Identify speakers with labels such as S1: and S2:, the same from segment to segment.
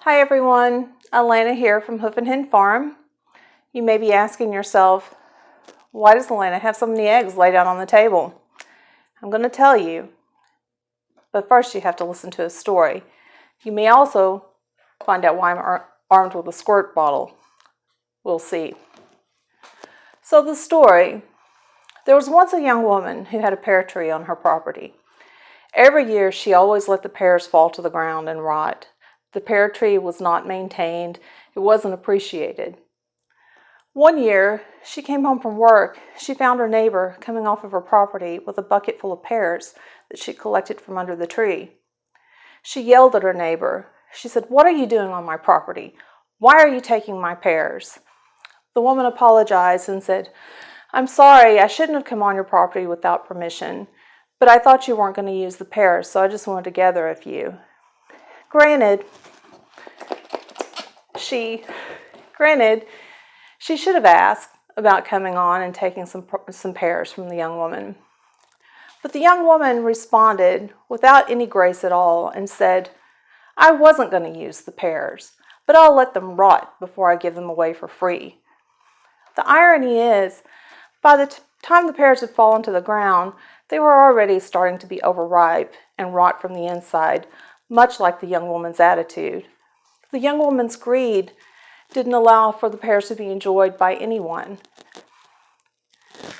S1: Hi everyone, Alana here from Hoof and Hen Farm. You may be asking yourself, why does Alana have so many eggs laid out on the table? I'm going to tell you, but first you have to listen to a story. You may also find out why I'm armed with a squirt bottle. We'll see. So the story, there was once a young woman who had a pear tree on her property. Every year she always let the pears fall to the ground and rot. The pear tree was not maintained. It wasn't appreciated. One year, she came home from work. She found her neighbor coming off of her property with a bucket full of pears that she collected from under the tree. She yelled at her neighbor. She said, "What are you doing on my property? Why are you taking my pears?" The woman apologized and said, "I'm sorry, I shouldn't have come on your property without permission, but I thought you weren't going to use the pears, so I just wanted to gather a few." Granted, she should have asked about coming on and taking some pears from the young woman. But the young woman responded without any grace at all and said, "I wasn't going to use the pears, but I'll let them rot before I give them away for free." The irony is, by the time the pears had fallen to the ground, they were already starting to be overripe and rot from the inside, much like the young woman's attitude. The young woman's greed didn't allow for the pears to be enjoyed by anyone.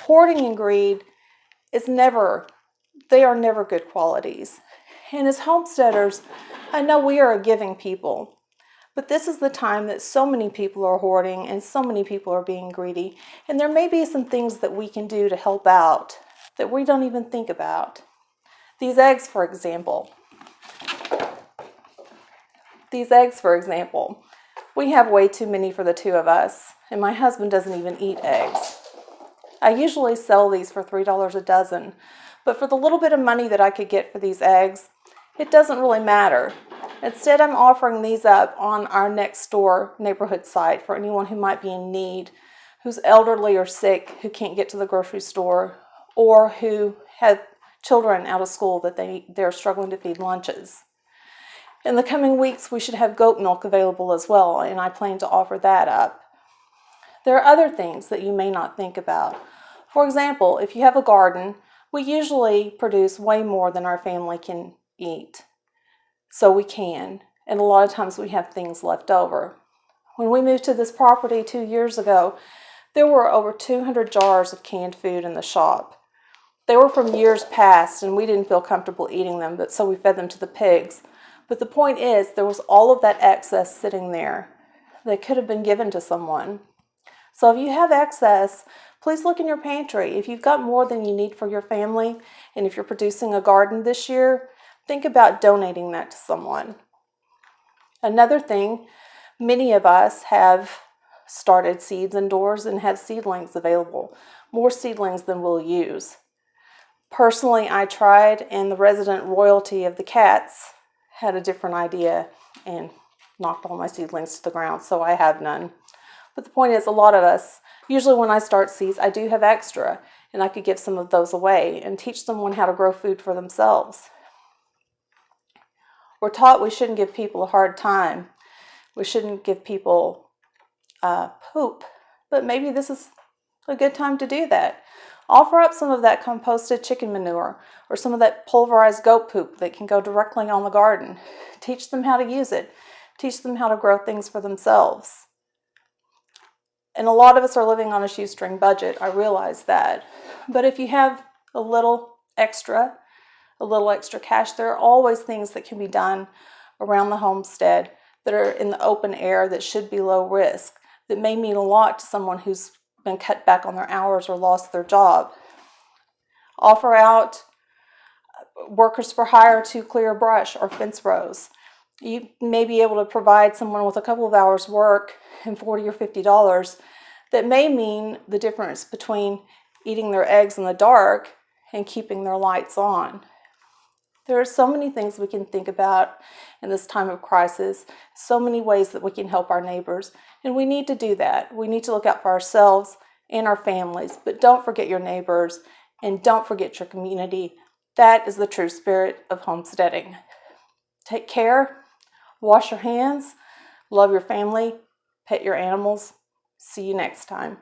S1: Hoarding and greed they are never good qualities. And as homesteaders, I know we are a giving people, but this is the time that so many people are hoarding and so many people are being greedy. And there may be some things that we can do to help out that we don't even think about. These eggs, for example. We have way too many for the two of us, and my husband doesn't even eat eggs. I usually sell these for $3 a dozen, but for the little bit of money that I could get for these eggs, it doesn't really matter. Instead, I'm offering these up on our next door neighborhood site for anyone who might be in need, who's elderly or sick, who can't get to the grocery store, or who have children out of school that they're struggling to feed lunches. In the coming weeks, we should have goat milk available as well, and I plan to offer that up. There are other things that you may not think about. For example, if you have a garden, we usually produce way more than our family can eat. So we can, and a lot of times we have things left over. When we moved to this property 2 years ago, there were over 200 jars of canned food in the shop. They were from years past, and we didn't feel comfortable eating them, so we fed them to the pigs. But the point is, there was all of that excess sitting there that could have been given to someone. So if you have excess, please look in your pantry. If you've got more than you need for your family, and if you're producing a garden this year, think about donating that to someone. Another thing, many of us have started seeds indoors and have seedlings available, more seedlings than we'll use. Personally, I tried, and the resident royalty of the cats had a different idea and knocked all my seedlings to the ground, so I have none. But the point is, a lot of us, usually when I start seeds, I do have extra, and I could give some of those away and teach someone how to grow food for themselves. We're taught we shouldn't give people a hard time. We shouldn't give people poop, but maybe this is a good time to do that. Offer up some of that composted chicken manure or some of that pulverized goat poop that can go directly on the garden. Teach them how to use it. Teach them how to grow things for themselves. And a lot of us are living on a shoestring budget. I realize that. But if you have a little extra cash, there are always things that can be done around the homestead that are in the open air that should be low risk, that may mean a lot to someone who's been cut back on their hours or lost their job. Offer out workers for hire to clear brush or fence rows. You may be able to provide someone with a couple of hours work and $40 or $50 that may mean the difference between eating their eggs in the dark and keeping their lights on. There are so many things we can think about in this time of crisis, so many ways that we can help our neighbors, and we need to do that. We need to look out for ourselves and our families, but don't forget your neighbors and don't forget your community. That is the true spirit of homesteading. Take care, wash your hands, Love your family, pet your animals. See you next time.